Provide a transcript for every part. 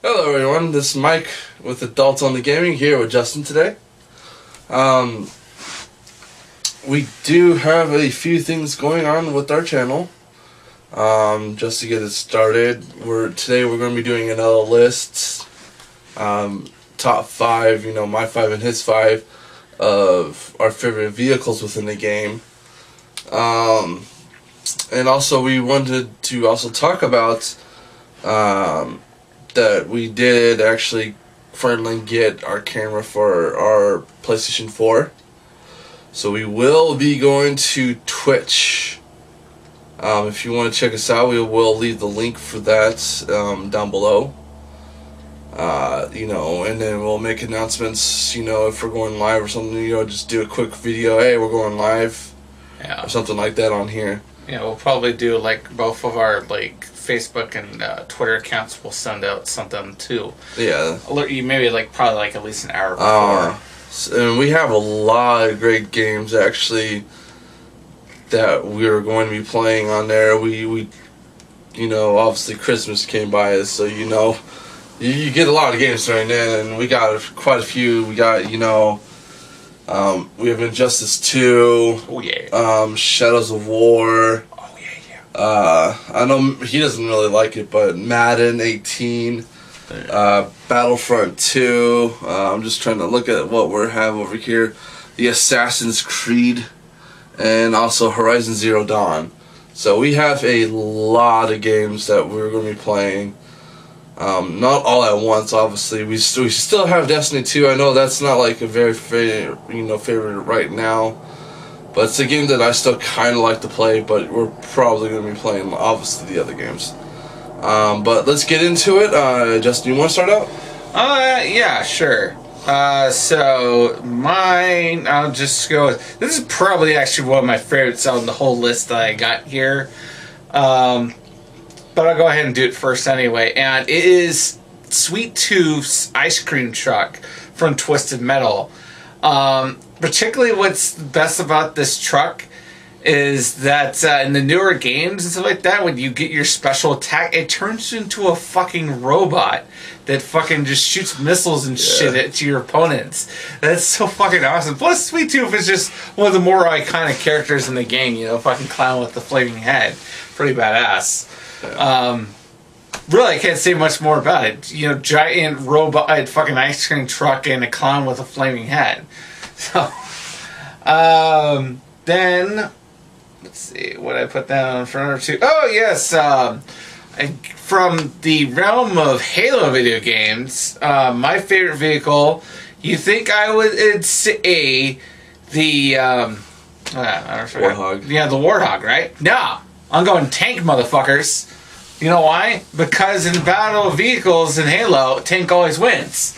Hello everyone, this is Mike with Adults on the Gaming here with Justin today. We do have a few things going on with our channel. Just to get it started, today we're going to be doing another list, top 5, my 5 and his 5 of our favorite vehicles within the game. And also we wanted to also talk about that we did actually finally get our camera for our PlayStation 4. So we will be going to Twitch. If you want to check us out, we will leave the link for that down below. And then we'll make announcements, if we're going live or something, just do a quick video, hey, we're going live, or something like that on here. Yeah, we'll probably do both of our Facebook and Twitter accounts. We'll send out something too. Yeah. Alert you maybe probably at least an hour before. And we have a lot of great games actually that we're going to be playing on there. We obviously Christmas came by us, so you get a lot of games during then, and we got quite a few. We got we have Injustice 2. Oh yeah. Shadows of War. Oh yeah. I know he doesn't really like it, but Madden 18. Battlefront 2. I'm just trying to look at what we have over here. The Assassin's Creed, and also Horizon Zero Dawn. So we have a lot of games that we're going to be playing. Not all at once, obviously. We still have Destiny 2. I know that's not a very favorite right now, but it's a game that I still kind of like to play. But we're probably going to be playing obviously the other games. But let's get into it. Justin, you want to start out? Yeah, sure. So mine, I'll just go with, this is probably actually one of my favorites on the whole list that I got here. But I'll go ahead and do it first anyway. And it is Sweet Tooth's ice cream truck from Twisted Metal. Particularly what's best about this truck is that in the newer games and stuff like that, when you get your special attack, it turns into a fucking robot that fucking just shoots missiles and shit at your opponents. That's so fucking awesome. Plus, Sweet Tooth is just one of the more iconic characters in the game, fucking clown with the flaming head. Pretty badass. Really, I can't say much more about it. Giant robot, fucking ice cream truck and a clown with a flaming head. So, then, let's see, what I put down in front of two. Oh, yes, from the realm of Halo video games, my favorite vehicle, you think I would say the, Warthog. Yeah, the Warthog, right? No, I'm going tank, motherfuckers. You know why? Because in battle of vehicles in Halo, tank always wins.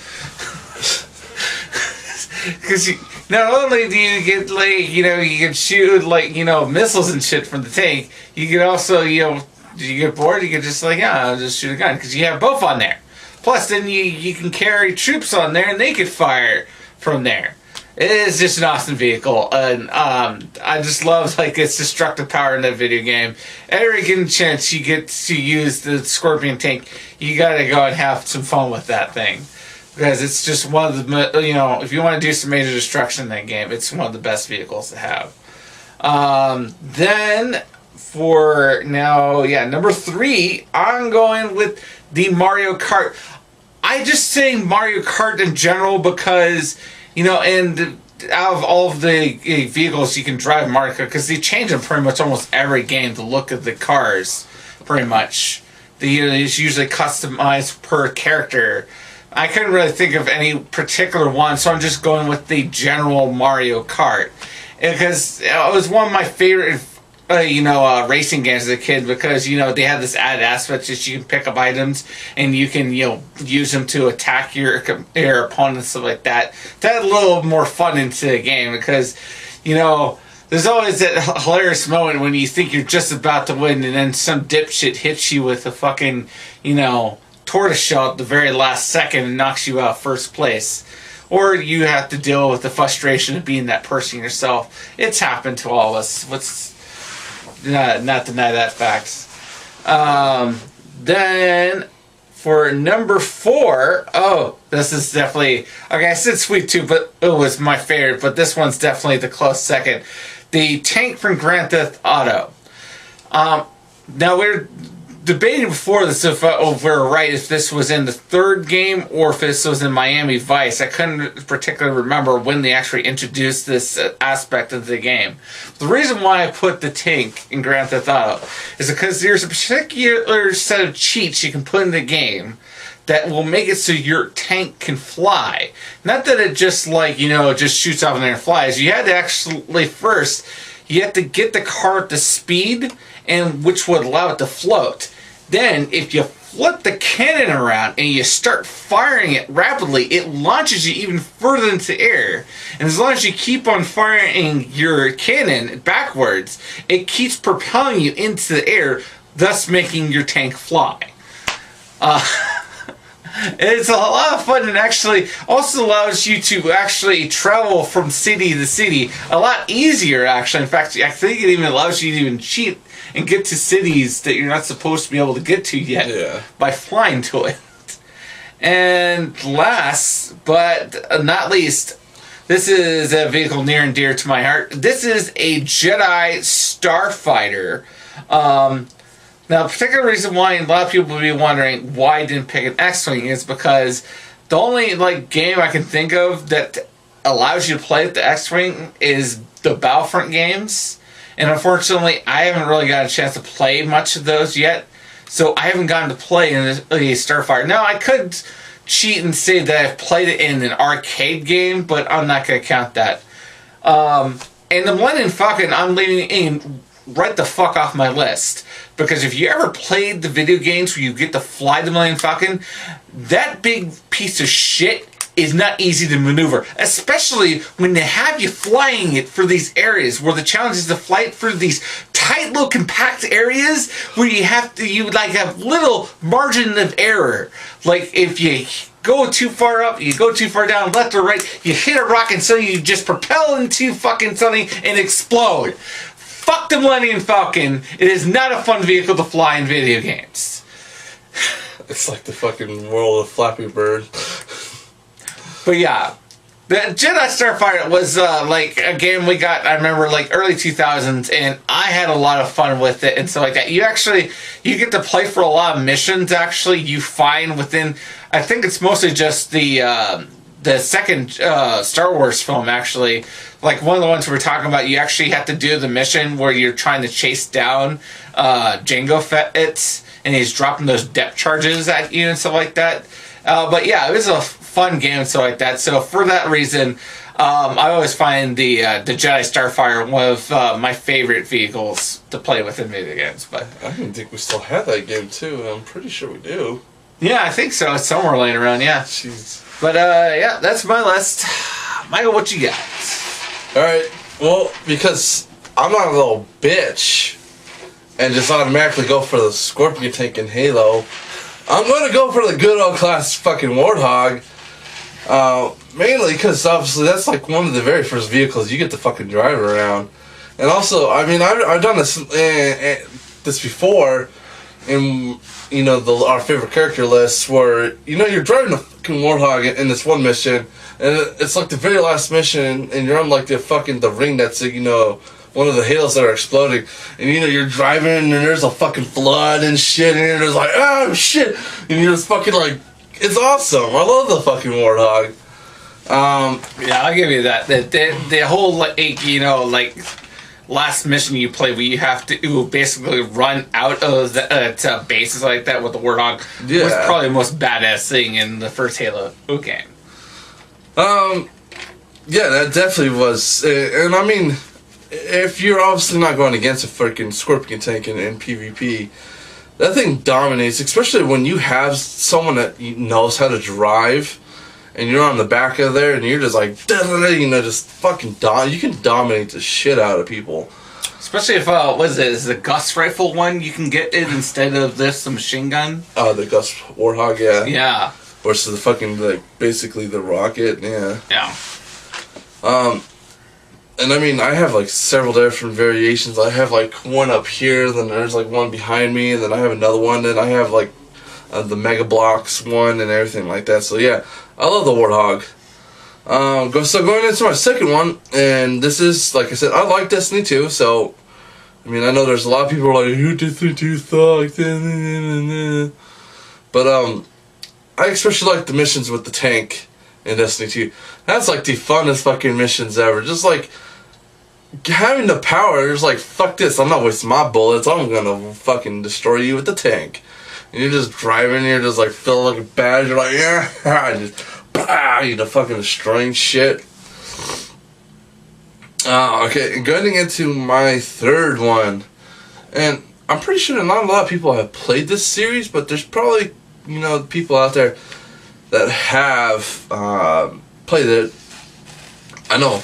Because not only do you get you can shoot missiles and shit from the tank, you can also you get bored, you can just I'll just shoot a gun because you have both on there. Plus, then you can carry troops on there and they could fire from there. It is just an awesome vehicle, and I just love its destructive power in that video game. Every given chance you get to use the Scorpion tank, you gotta go and have some fun with that thing. Because it's just one of the, if you want to do some major destruction in that game, it's one of the best vehicles to have. Then, for now, number 3, I'm going with the Mario Kart. I just say Mario Kart in general because, and out of all of the vehicles you can drive Mario Kart, because they change them pretty much almost every game, the look of the cars, pretty much. It's usually customized per character. I couldn't really think of any particular one, so I'm just going with the general Mario Kart. Because it was one of my favorite, racing games as a kid, because, they have this added aspect that you can pick up items and you can, use them to attack your opponents and stuff like that. To add a little more fun into the game, because, there's always that hilarious moment when you think you're just about to win and then some dipshit hits you with a fucking, tortoiseshell at the very last second and knocks you out first place. Or you have to deal with the frustration of being that person yourself. It's happened to all of us. Let's not deny that fact. Then For number 4, oh, this is definitely... Okay, I said Sweet Tooth, but it was my favorite, but this one's definitely the close second. The tank from Grand Theft Auto. Now, we're debating before this if we're right, if this was in the third game or if this was in Miami Vice. I couldn't particularly remember when they actually introduced this aspect of the game. The reason why I put the tank in Grand Theft Auto is because there's a particular set of cheats you can put in the game that will make it so your tank can fly. Not that it just just shoots off in the air and flies. You had to actually first, you have to get the car up to speed, and which would allow it to float. Then, if you flip the cannon around and you start firing it rapidly, it launches you even further into the air. And as long as you keep on firing your cannon backwards, it keeps propelling you into the air, thus making your tank fly. It's a lot of fun, and actually also allows you to actually travel from city to city a lot easier, actually. In fact, I think it even allows you to even cheat and get to cities that you're not supposed to be able to get to yet by flying to it. And last but not least, this is a vehicle near and dear to my heart. This is a Jedi Starfighter. Now, the particular reason why a lot of people will be wondering why I didn't pick an X-Wing is because the only game I can think of that allows you to play with the X-Wing is the Battlefront games. And unfortunately, I haven't really got a chance to play much of those yet. So I haven't gotten to play in a Starfighter. Now, I could cheat and say that I've played it in an arcade game, but I'm not going to count that. And the Millennium Falcon, I'm leaving in right the fuck off my list. Because if you ever played the video games where you get to fly the Millennium Falcon, that big piece of shit is not easy to maneuver, especially when they have you flying it for these areas where the challenge is to fly it for these tight little compact areas where you have little margin of error. Like if you go too far up, you go too far down, left or right, you hit a rock and so you just propel into fucking something and explode. Fuck the Millennium Falcon. It is not a fun vehicle to fly in video games. It's like the fucking world of Flappy Bird. But yeah, the Jedi Starfighter was a game we got, I remember, early 2000s, and I had a lot of fun with it and stuff like that. You get to play for a lot of missions, actually, you find within, I think it's mostly just the second Star Wars film, actually. Like one of the ones we were talking about, you actually have to do the mission where you're trying to chase down Jango Fett, and he's dropping those depth charges at you and stuff like that. But yeah, it was a fun game and stuff like that. So for that reason, I always find the Jedi Starfighter one of my favorite vehicles to play with in video games. But I didn't think we still had that game too. I'm pretty sure we do. Yeah, I think so. It's somewhere laying around. Yeah. Jeez. But yeah, that's my list. Michael, what you got? All right. Well, because I'm not a little bitch and just automatically go for the Scorpion tank in Halo, I'm going to go for the good old class fucking Warthog. Mainly because obviously that's like one of the very first vehicles you get to fucking drive around. And also, I mean, I've done this before in, our favorite character lists where, you're driving a fucking Warthog in this one mission, and it's like the very last mission, and you're on like the ring that's, one of the halos that are exploding, and you're driving and there's a fucking flood and shit, and you're just like, oh shit, and you're just fucking like, it's awesome. I love the fucking Warthog. Yeah, I'll give you that. The whole last mission you play where you have to basically run out of the bases like that with the Warthog was probably the most badass thing in the first Halo game. Yeah, that definitely was, and I mean, if you're obviously not going against a freaking Scorpion tank in PvP, that thing dominates, especially when you have someone that knows how to drive, and you're on the back of there, and you're just like, just fucking you can dominate the shit out of people. Especially if, is the Gus rifle one you can get it instead of the machine gun? The Gus Warthog, yeah. Yeah. Versus the fucking, basically the rocket, yeah. Yeah. And I mean, I have several different variations. I have one up here, then there's one behind me, and then I have another one, and I have the Mega Bloks one and everything like that. So yeah, I love the Warthog. So going into my second one, and this is, like I said, I like Destiny 2, so, I mean, I know there's a lot of people who are like, you Destiny 2 sucks, but, I especially like the missions with the tank in Destiny 2. That's, like, the funnest fucking missions ever. Just, like, having the power, just like, fuck this, I'm not wasting my bullets, I'm gonna fucking destroy you with the tank. And you're just driving, you're just, like, feeling like a badge, you're like, yeah, just... you know, fucking destroying shit. Okay, going into my third one, and I'm pretty sure not a lot of people have played this series, but there's probably, you know, people out there that have played it. I know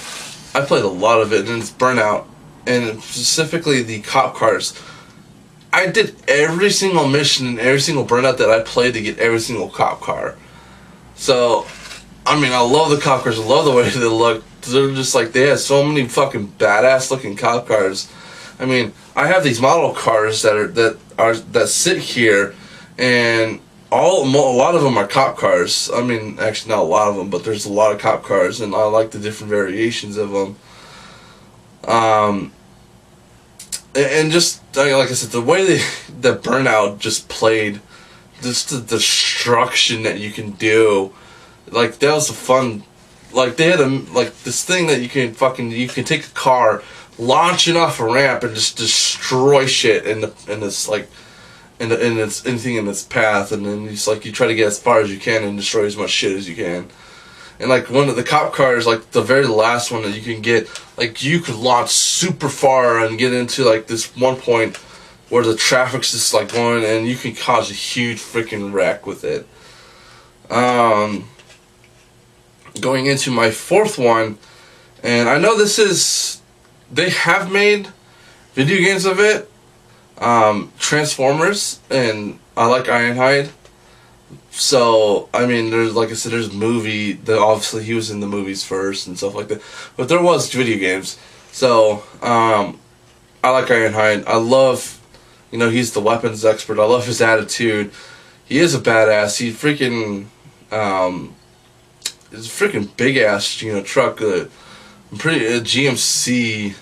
I played a lot of it, and it's Burnout, and specifically the cop cars. I did every single mission and every single Burnout that I played to get every single cop car. So, I mean, I love the cop cars. I love the way they look. They're just like, they have so many fucking badass looking cop cars. I mean, I have these model cars that sit here, and a lot of them are cop cars. I mean, actually not a lot of them, but there's a lot of cop cars, and I like the different variations of them. And just like I said, the way the Burnout just played. Just the destruction that you can do, like that was a fun. Like they had this thing that you can take a car, launch it off a ramp, and just destroy shit in anything in its path, and then you try to get as far as you can and destroy as much shit as you can. And like one of the cop cars, like the very last one that you can get, like you could launch super far and get into like this one point where the traffic's just like going, and you can cause a huge freaking wreck with it. Going into my fourth one, and I know they have made video games of it, Transformers, and I like Ironhide. So, I mean, there's, like I said, there's a movie, that obviously he was in the movies first and stuff like that, but there was video games. So, I like Ironhide. I love, you know, he's the weapons expert. I love his attitude. He is a badass. He freaking, it's a freaking big ass, you know, truck. GMC.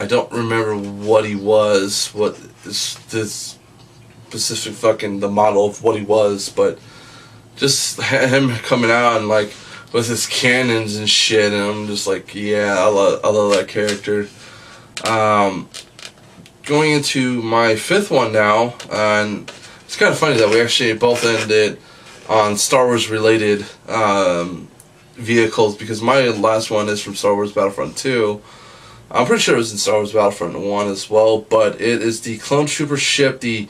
I don't remember what he was. What this specific fucking the model of what he was, but just him coming out and like with his cannons and shit, and I'm just like, yeah, I love that character. Going into my fifth one now, and it's kind of funny that we actually both ended on Star Wars related vehicles, because my last one is from Star Wars Battlefront 2. I'm pretty sure it was in Star Wars Battlefront 1 as well, but it is the Clone Trooper ship, the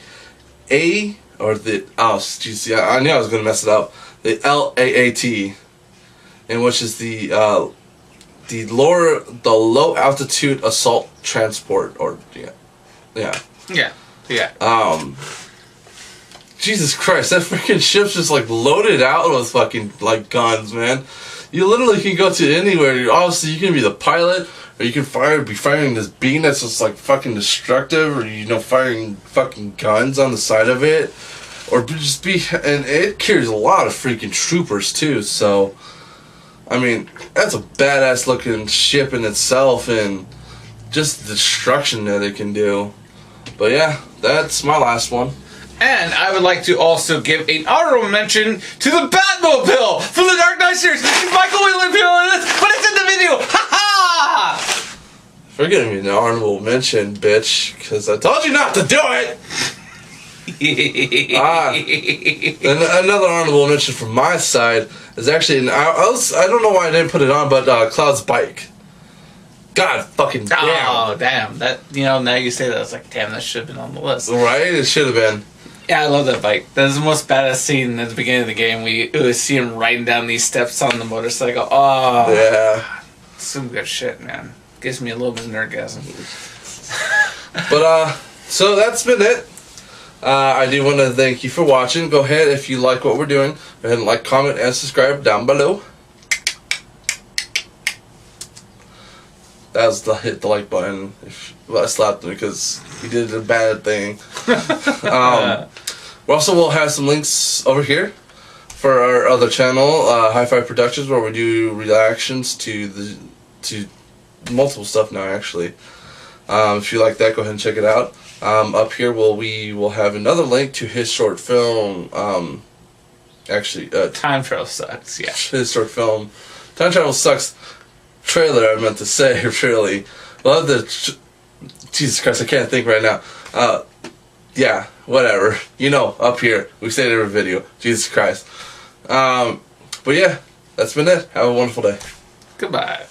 I knew I was going to mess it up, the LAAT, in which is the low altitude assault transport, or yeah. Jesus Christ, that freaking ship's just like loaded out with fucking like guns, man. You literally can go to anywhere. Obviously, you can be the pilot, or you can be firing this beam that's just like fucking destructive, or you know, firing fucking guns on the side of it, or just and it carries a lot of freaking troopers too. So, I mean, that's a badass looking ship in itself, and just the destruction that it can do. But yeah, that's my last one. And I would like to also give an honorable mention to the Batmobile from the Dark Knight series. Michael will appear on this, but it's in the video. Ha ha! You're giving me an honorable mention, bitch, because I told you not to do it. And another honorable mention from my side is actually, I don't know why I didn't put it on, but Cloud's bike. God fucking damn. Oh, damn. That, you know, now you say that, I was like, damn, that should have been on the list. Right? It should have been. Yeah, I love that bike. That is the most badass scene at the beginning of the game. We see him riding down these steps on the motorcycle. Oh. Yeah. Some good shit, man. Gives me a little bit of nerdgasm. But, so that's been it. I do want to thank you for watching. Go ahead, if you like what we're doing, go ahead and like, comment, and subscribe down below. That was hit the like button. I slapped him because he did a bad thing. We also will have some links over here for our other channel, High Five Productions, where we do reactions to multiple stuff now. Actually, if you like that, go ahead and check it out. Up here, we will have another link to his short film. Time Travel Sucks. Yeah, his short film, Time Travel Sucks trailer. I meant to say, really. Love the. Jesus Christ, I can't think right now. Yeah, whatever. Up here. We say it in every video. Jesus Christ. But yeah, that's been it. Have a wonderful day. Goodbye.